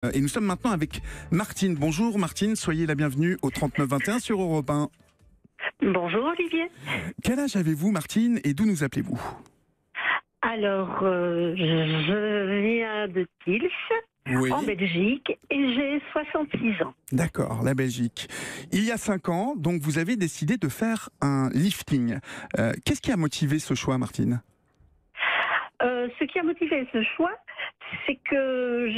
Et nous sommes maintenant avec Martine. Bonjour Martine, soyez la bienvenue au 3921 sur Europe 1. Bonjour Olivier. Quel âge avez-vous Martine et d'où nous appelez-vous? Alors, je viens de Tils, Oui. en Belgique, et j'ai 66 ans. D'accord, la Belgique. Il y a 5 ans, donc vous avez décidé de faire un lifting. Qu'est-ce qui a motivé ce choix Martine? Ce qui a motivé ce choix, c'est que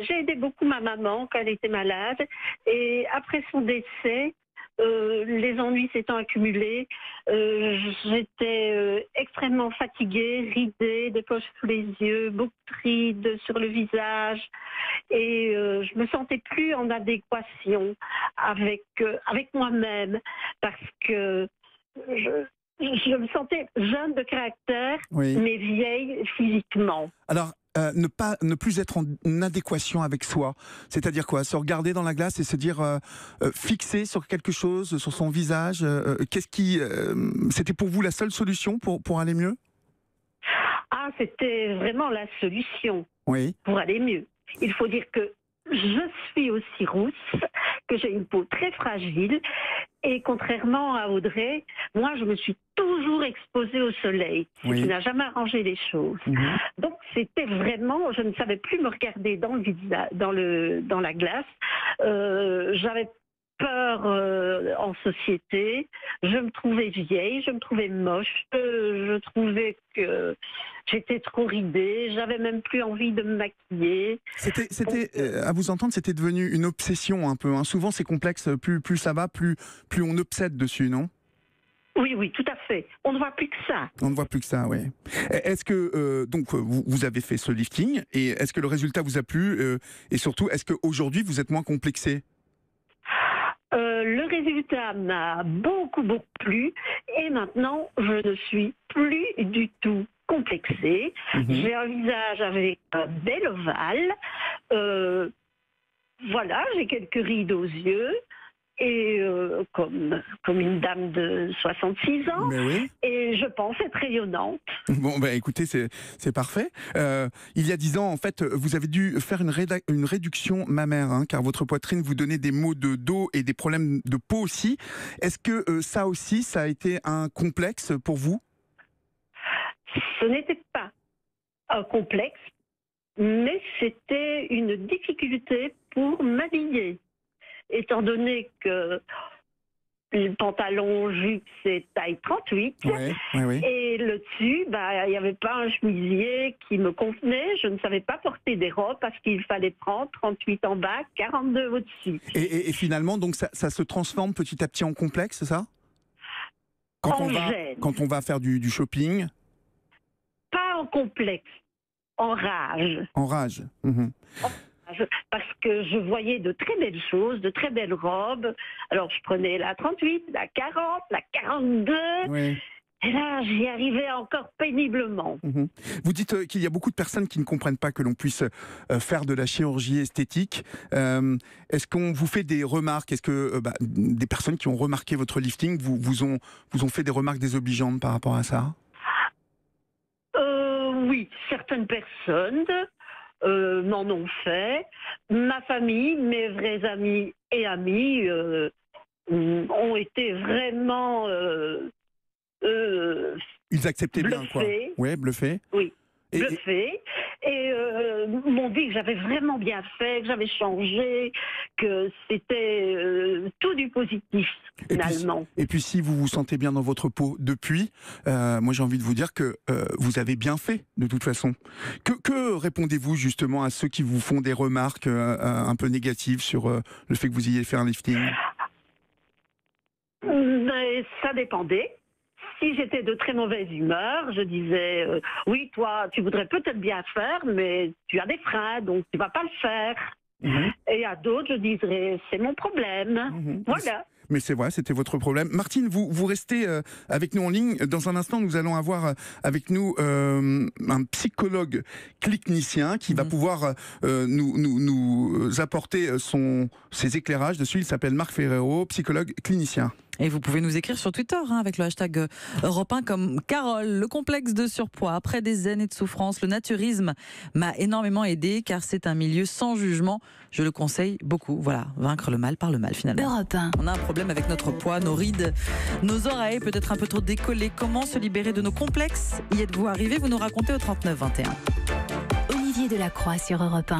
j'ai aidé beaucoup ma maman quand elle était malade, et après son décès, les ennuis s'étant accumulés, j'étais extrêmement fatiguée, ridée, des poches sous les yeux, beaucoup de rides sur le visage, et je me sentais plus en adéquation avec moi-même, parce que je me sentais jeune de caractère, Oui. mais vieille physiquement. Alors, ne plus être en adéquation avec soi, c'est-à-dire quoi? Se regarder dans la glace et se dire fixé sur quelque chose, sur son visage. C'était pour vous la seule solution pour aller mieux? Ah, c'était vraiment la solution Oui. pour aller mieux. Il faut dire que je suis aussi rousse, que j'ai une peau très fragile, et contrairement à Audrey, moi je me suis toujours exposée au soleil, ce Oui. qui n'a jamais arrangé les choses. Donc c'était vraiment, je ne savais plus me regarder dans le visage, dans la glace. J'avais peur en société, je me trouvais vieille, je me trouvais moche, je trouvais que j'étais trop ridée, j'avais même plus envie de me maquiller. À vous entendre, c'était devenu une obsession un peu. Hein. Souvent, c'est complexe. Plus ça va, plus on obsède dessus, non? Oui, oui, tout à fait. On ne voit plus que ça. On ne voit plus que ça, oui. Est-ce que donc vous avez fait ce lifting et est-ce que le résultat vous a plu et surtout, est-ce qu'aujourd'hui vous êtes moins complexé? Le résultat m'a beaucoup plu et maintenant je ne suis plus du tout complexée. J'ai un visage avec un bel ovale. Voilà, j'ai quelques rides aux yeux et comme une dame de 66 ans. Mais oui. Et je pense être rayonnante. Bon, bah écoutez, c'est parfait. Il y a 10 ans, en fait, vous avez dû faire une réduction mammaire, hein, car votre poitrine vous donnait des maux de dos et des problèmes de peau aussi. Est-ce que ça aussi, ça a été un complexe pour vous? Ce n'était pas un complexe, mais c'était une difficulté pour m'habiller. Étant donné que le pantalon jupe, c'est taille 38. Oui. Et le dessus, il n'y avait pas un chemisier qui me convenait. Je ne savais pas porter des robes parce qu'il fallait prendre 38 en bas, 42 au-dessus. Et finalement, donc ça se transforme petit à petit en complexe, c'est ça? Quand on va faire du shopping? Pas en complexe, en rage. En rage. Parce que je voyais de très belles choses, de très belles robes. Alors je prenais la 38, la 40, la 42. Oui. Et là, j'y arrivais encore péniblement. Vous dites qu'il y a beaucoup de personnes qui ne comprennent pas que l'on puisse faire de la chirurgie esthétique. Est-ce qu'on vous fait des remarques? Est-ce que des personnes qui ont remarqué votre lifting vous ont fait des remarques désobligeantes par rapport à ça? Oui, certaines personnes m'en ont fait. Ma famille, mes vrais amis et amis ont été vraiment Ils acceptaient bluffés. bien, quoi. Ouais, bluffés. Oui, Et bluffés. Et m'ont dit que j'avais vraiment bien fait, que j'avais changé, que c'était tout du positif, finalement. Et puis si vous vous sentez bien dans votre peau depuis, moi j'ai envie de vous dire que vous avez bien fait, de toute façon. Que répondez-vous justement à ceux qui vous font des remarques un peu négatives sur le fait que vous ayez fait un lifting? Mais ça dépendait. Si j'étais de très mauvaise humeur, je disais oui, toi, tu voudrais peut-être bien faire, mais tu as des freins, donc tu vas pas le faire. Et à d'autres, je dirais c'est mon problème. Voilà. Mais c'est vrai, c'était votre problème. Martine, vous restez avec nous en ligne. Dans un instant, nous allons avoir avec nous un psychologue clinicien qui va pouvoir nous apporter ses éclairages dessus. Il s'appelle Marc Ferrero, psychologue clinicien. Et vous pouvez nous écrire sur Twitter avec le hashtag Europe 1 comme Carole. Le complexe de surpoids, après des années de souffrance, le naturisme m'a énormément aidé car c'est un milieu sans jugement. Je le conseille beaucoup. Voilà, vaincre le mal par le mal finalement. Europe 1. On a un problème avec notre poids, nos rides, nos oreilles peut-être un peu trop décollées. Comment se libérer de nos complexes? Y êtes-vous arrivé? Vous nous racontez au 39 21. Olivier Delacroix sur Europe 1.